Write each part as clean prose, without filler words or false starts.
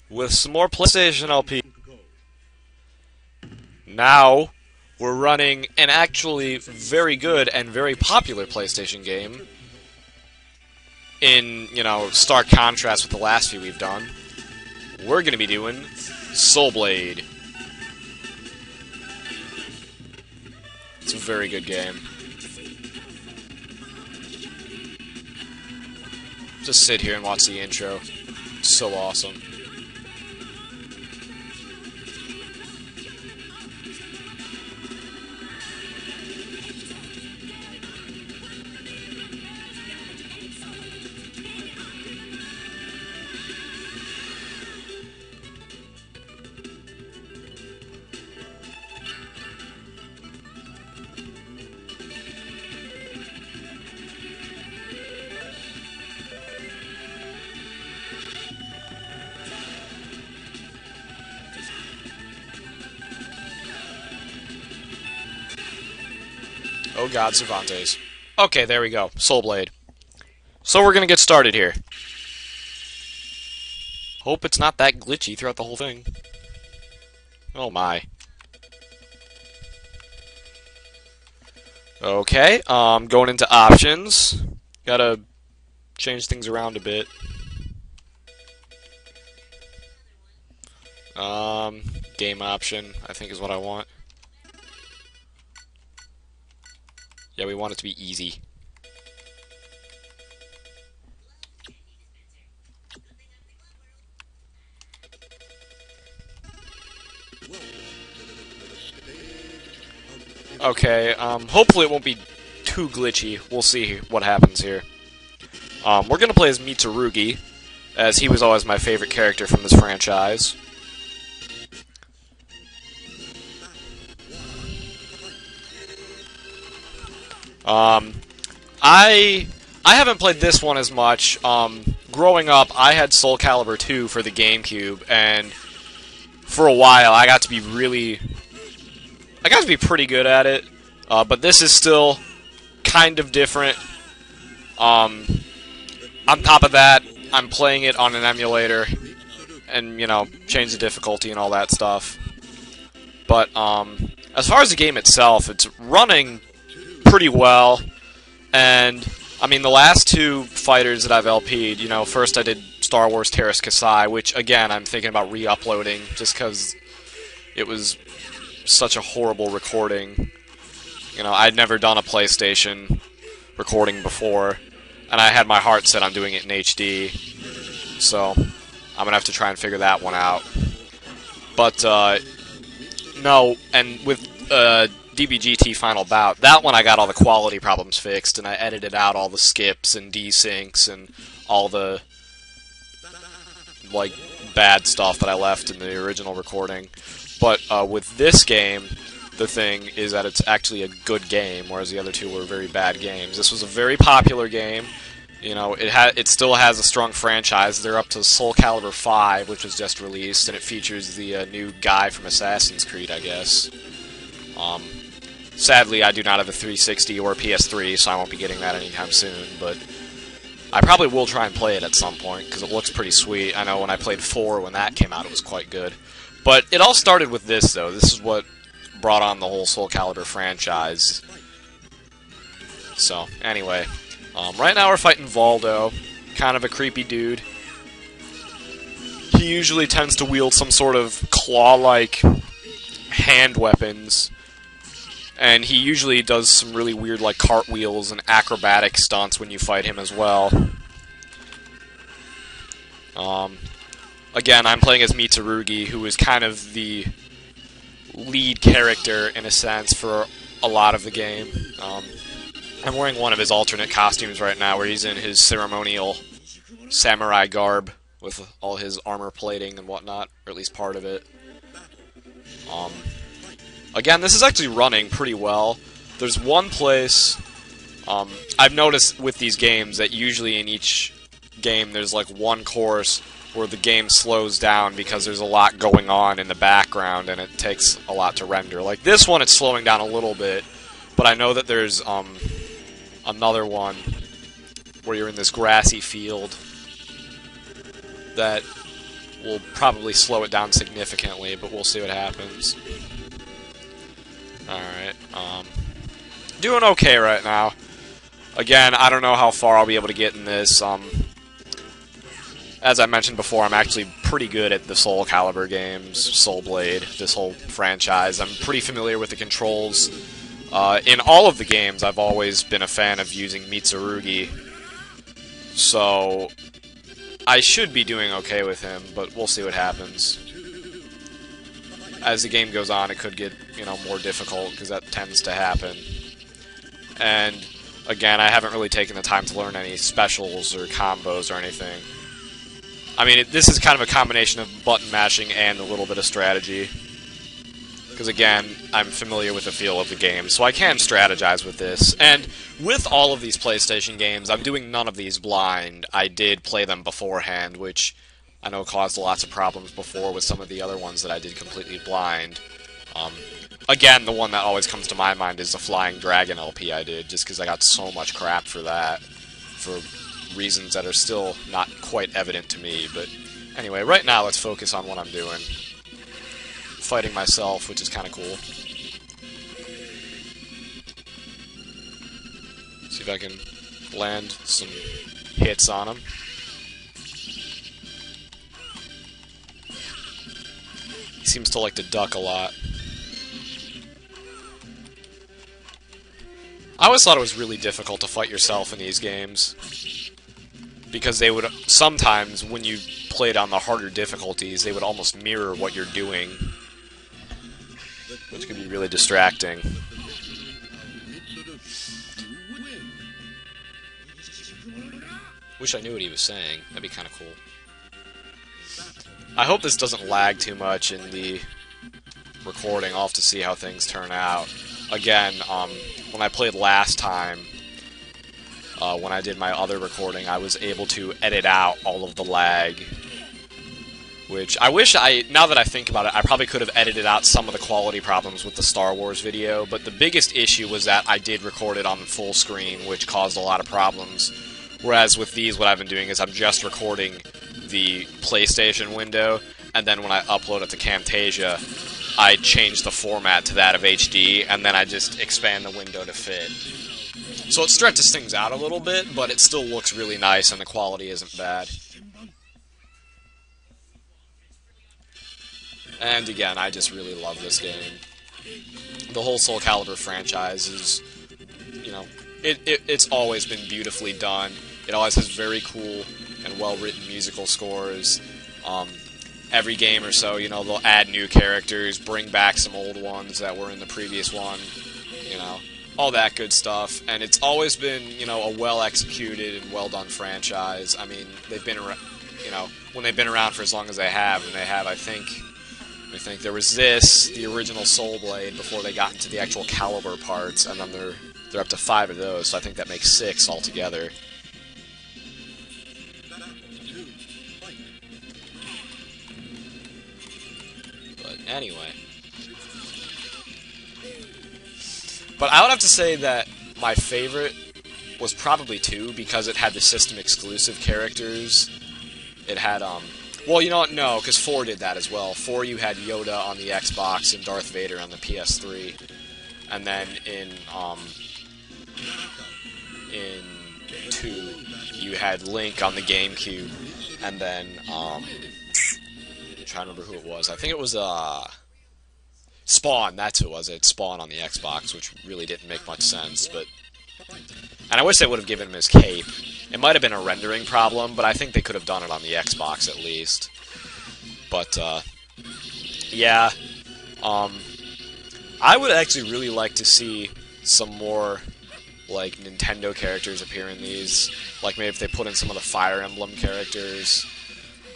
with some more PlayStation LP. Now, we're running an actually very good and very popular PlayStation game in, stark contrast with the last few we've done. We're going to be doing Soul Blade. It's a very good game. Just sit here and watch the intro. It's so awesome. Oh god, Cervantes. Okay, there we go. Soul Blade. So we're gonna get started here. Hope it's not that glitchy throughout the whole thing. Oh my. Okay, going into options. Gotta change things around a bit. Game option, I think is what I want. Yeah, we want it to be easy. Okay, hopefully it won't be too glitchy. We'll see what happens here. We're gonna play as Mitsurugi, as he was always my favorite character from this franchise. I haven't played this one as much. Growing up, I had Soul Calibur 2 for the GameCube, and for a while I got to be pretty good at it. But this is still kind of different. On top of that, I'm playing it on an emulator, and change the difficulty and all that stuff. But as far as the game itself, it's running pretty well, and I mean the last two fighters that I've LP'd, first I did Star Wars Terrace Kasai, which again I'm thinking about re-uploading just because it was such a horrible recording. I'd never done a PlayStation recording before, and I had my heart set on doing it in HD, so I'm gonna have to try and figure that one out. But no, and with DBGT Final Bout, that one I got all the quality problems fixed, and I edited out all the skips and desyncs and all the bad stuff that I left in the original recording. But with this game, the thing is that it's actually a good game, whereas the other two were very bad games. This was a very popular game. It still has a strong franchise. They're up to Soul Calibur 5, which was just released, and it features the new guy from Assassin's Creed, I guess. Sadly, I do not have a 360 or a PS3, so I won't be getting that anytime soon, but I probably will try and play it at some point, because it looks pretty sweet. I know when I played 4, when that came out, it was quite good. But it all started with this, though. This is what brought on the whole Soul Calibur franchise. So, anyway. Right now we're fighting Valdo, kind of a creepy dude. He usually tends to wield some sort of claw-like hand weapons, and he usually does some really weird cartwheels and acrobatic stunts when you fight him as well. Again, I'm playing as Mitsurugi, who is kind of the lead character, in a sense, for a lot of the game. I'm wearing one of his alternate costumes right now, where he's in his ceremonial samurai garb with all his armor plating and whatnot, or at least part of it. Again, this is actually running pretty well. There's one place I've noticed with these games that usually in each game there's one course where the game slows down because there's a lot going on in the background and it takes a lot to render. Like this one, it's slowing down a little bit, but I know that there's another one where you're in this grassy field that will probably slow it down significantly, but we'll see what happens. Alright, doing okay right now. Again, I don't know how far I'll be able to get in this. As I mentioned before, I'm actually pretty good at the Soul Calibur games, Soul Blade, this whole franchise. I'm pretty familiar with the controls. In all of the games, I've always been a fan of using Mitsurugi, so I should be doing okay with him, but we'll see what happens. As the game goes on, it could get, more difficult, because that tends to happen. And, again, I haven't really taken the time to learn any specials or combos or anything. I mean, this is kind of a combination of button mashing and a little bit of strategy. Because, again, I'm familiar with the feel of the game, so I can strategize with this. And with all of these PlayStation games, I'm doing none of these blind. I did play them beforehand, which I know caused lots of problems before with some of the other ones that I did completely blind. Again, the one that always comes to my mind is the Flying Dragon LP I did, just because I got so much crap for that, for reasons that are still not quite evident to me. But anyway, right now let's focus on what I'm doing. Fighting myself, which is kind of cool. See if I can land some hits on him. He seems to like to duck a lot. I always thought it was really difficult to fight yourself in these games, because they would sometimes, when you played on the harder difficulties, they would almost mirror what you're doing, which could be really distracting. Wish I knew what he was saying. That'd be kind of cool. I hope this doesn't lag too much in the recording. I'll have to see how things turn out. Again, when I played last time, when I did my other recording, I was able to edit out all of the lag, which I wish now that I think about it, I probably could have edited out some of the quality problems with the Star Wars video, but the biggest issue was that I did record it on full screen, which caused a lot of problems. Whereas with these, what I've been doing is I'm just recording the PlayStation window, and then when I upload it to Camtasia, I change the format to that of HD, and then I just expand the window to fit. So it stretches things out a little bit, but it still looks really nice, and the quality isn't bad. And again, I just really love this game. The whole Soul Calibur franchise is, it's always been beautifully done. It always has very cool and well-written musical scores. Every game or so, they'll add new characters, bring back some old ones that were in the previous one, all that good stuff. And it's always been, a well-executed and well-done franchise. I mean, they've been around, when they've been around for as long as they have, and they have, I think there was the original Soul Blade, before they got into the actual Calibur parts, and then they're up to 5 of those, so I think that makes 6 altogether. Anyway. But I would have to say that my favorite was probably 2, because it had the system-exclusive characters. It had, well, you know what? No, because 4 did that as well. 4, you had Yoda on the Xbox and Darth Vader on the PS3. And then in 2, you had Link on the GameCube. And then, I'm trying to remember who it was. I think it was, Spawn, that's who it was. It's Spawn on the Xbox, which really didn't make much sense, but... And I wish they would have given him his cape. It might have been a rendering problem, but I think they could have done it on the Xbox at least. But, yeah. I would actually really like to see some more, like, Nintendo characters appear in these. Like, maybe if they put in some of the Fire Emblem characters.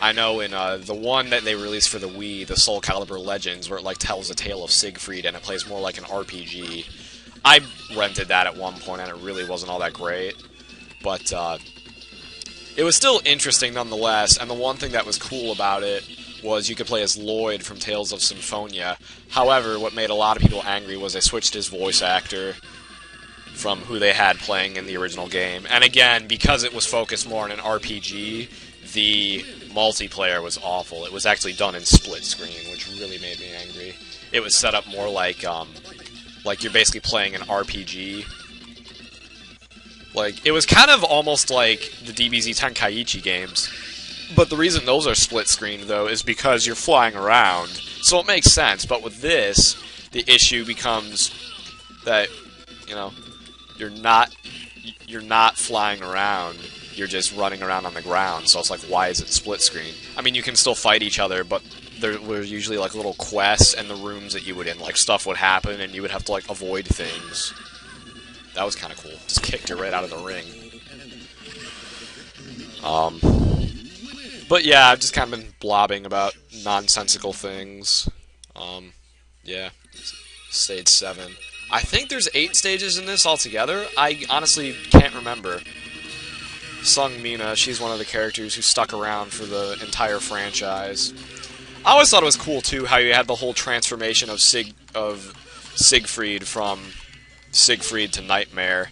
I know in the one that they released for the Wii, the Soul Calibur Legends, where it like tells the tale of Siegfried and it plays more like an RPG. I rented that at one point and it really wasn't all that great, but it was still interesting nonetheless. And the one thing that was cool about it was you could play as Lloyd from Tales of Symphonia. However, what made a lot of people angry was they switched his voice actor from who they had playing in the original game. And again, because it was focused more on an RPG, the multiplayer was awful. It was actually done in split screen, which really made me angry. It was set up more like you're basically playing an RPG. Like, it was kind of almost like the DBZ Tenkaichi games. But the reason those are split screen, though, is because you're flying around. So it makes sense, but with this, the issue becomes that, you know, you're not flying around, you're just running around on the ground, so it's like, why is it split screen? I mean, you can still fight each other, but there were usually, like, little quests and the rooms that you would in, like, stuff would happen, and you would have to, like, avoid things. That was kind of cool. Just kicked her right out of the ring. But yeah, I've just kind of been blobbing about nonsensical things. Yeah. Stage 7. I think there's 8 stages in this altogether. I honestly can't remember. Sung Mina, she's one of the characters who stuck around for the entire franchise. I always thought it was cool, too, how you had the whole transformation of Siegfried from Siegfried to Nightmare.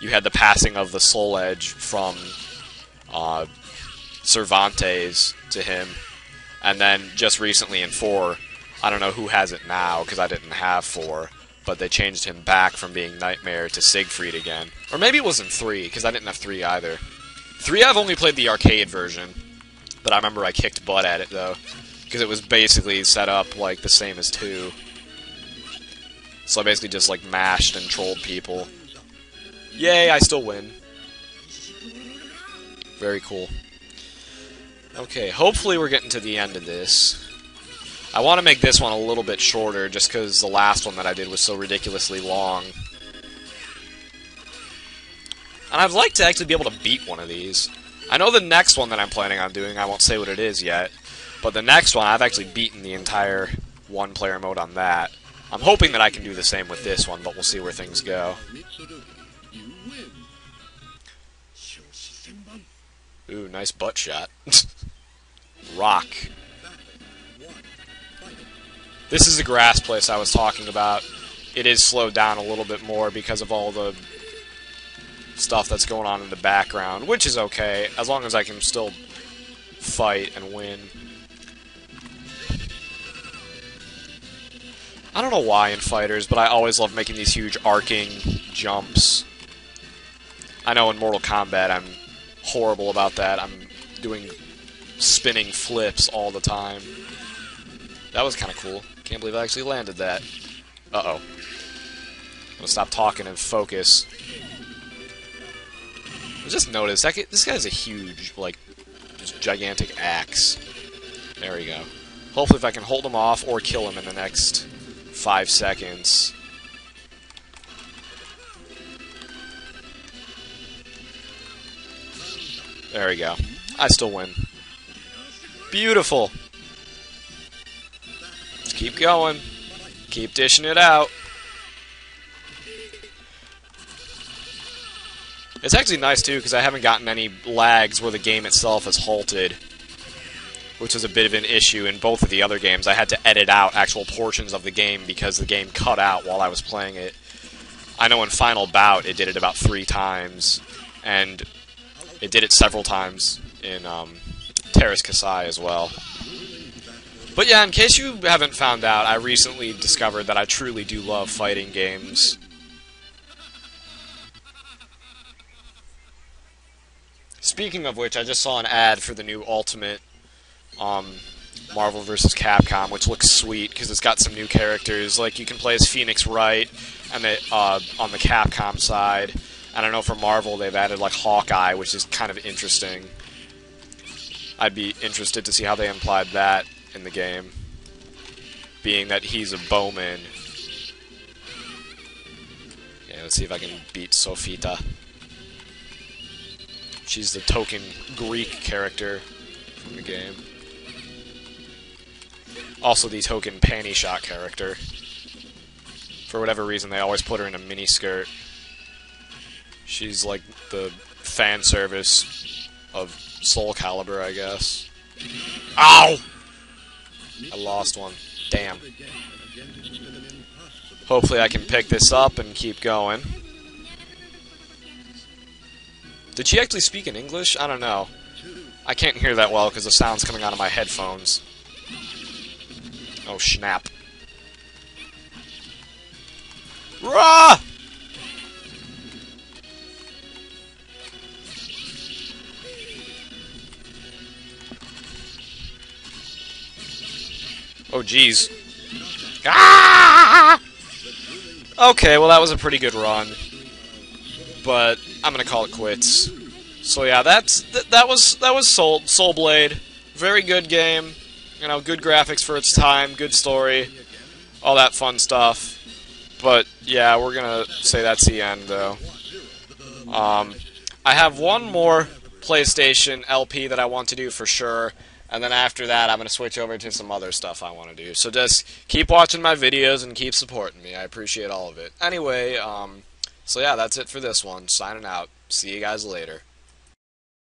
You had the passing of the Soul Edge from Cervantes to him. And then, just recently in 4, I don't know who has it now, because I didn't have 4, but they changed him back from being Nightmare to Siegfried again. Or maybe it was in 3, because I didn't have 3 either. 3 I've only played the arcade version, but I remember I kicked butt at it, though, because it was basically set up like the same as 2. So I basically just like mashed and trolled people. Yay, I still win. Very cool. Okay, hopefully we're getting to the end of this. I want to make this one a little bit shorter, just because the last one that I did was so ridiculously long. And I'd like to actually be able to beat one of these. I know the next one that I'm planning on doing, I won't say what it is yet, but the next one, I've actually beaten the entire one-player mode on that. I'm hoping that I can do the same with this one, but we'll see where things go. Ooh, nice butt shot. Rock. This is the grass place I was talking about. It is slowed down a little bit more because of all the stuff that's going on in the background, which is okay, as long as I can still fight and win. I don't know why in fighters, but I always love making these huge arcing jumps. I know in Mortal Kombat I'm horrible about that. I'm doing spinning flips all the time. That was kind of cool. Can't believe I actually landed that. Uh-oh. I'm gonna stop talking and focus. I just noticed, this guy's a huge, like, just gigantic axe. There we go. Hopefully if I can hold him off or kill him in the next 5 seconds. There we go. I still win. Beautiful. Let's keep going. Keep dishing it out. It's actually nice, too, because I haven't gotten any lags where the game itself has halted, which was a bit of an issue in both of the other games. I had to edit out actual portions of the game because the game cut out while I was playing it. I know in Final Bout it did it about 3 times, and it did it several times in Terrace Kasai as well. But yeah, in case you haven't found out, I recently discovered that I truly do love fighting games. Speaking of which, I just saw an ad for the new Ultimate Marvel vs. Capcom, which looks sweet because it's got some new characters. Like, you can play as Phoenix Wright and on the Capcom side. I don't know, for Marvel they've added like Hawkeye, which is kind of interesting. I'd be interested to see how they implied that in the game, being that he's a bowman. Yeah, let's see if I can beat Sofita. She's the token Greek character from the game. Also the token panty shot character. For whatever reason, they always put her in a miniskirt. She's like the fan service of Soul Calibur, I guess. Ow! I lost one. Damn. Hopefully I can pick this up and keep going. Did she actually speak in English? I don't know. I can't hear that well because the sound's coming out of my headphones. Oh, snap. Rah! Oh, jeez. Ah! Okay, well that was a pretty good run, but I'm gonna call it quits. So yeah, that was Soul Blade. Very good game. You know, good graphics for its time, good story, all that fun stuff. But yeah, we're gonna say that's the end though. I have one more PlayStation LP that I want to do for sure. And then after that, I'm going to switch over to some other stuff I want to do. So just keep watching my videos and keep supporting me. I appreciate all of it. Anyway, so yeah, that's it for this one. Signing out. See you guys later.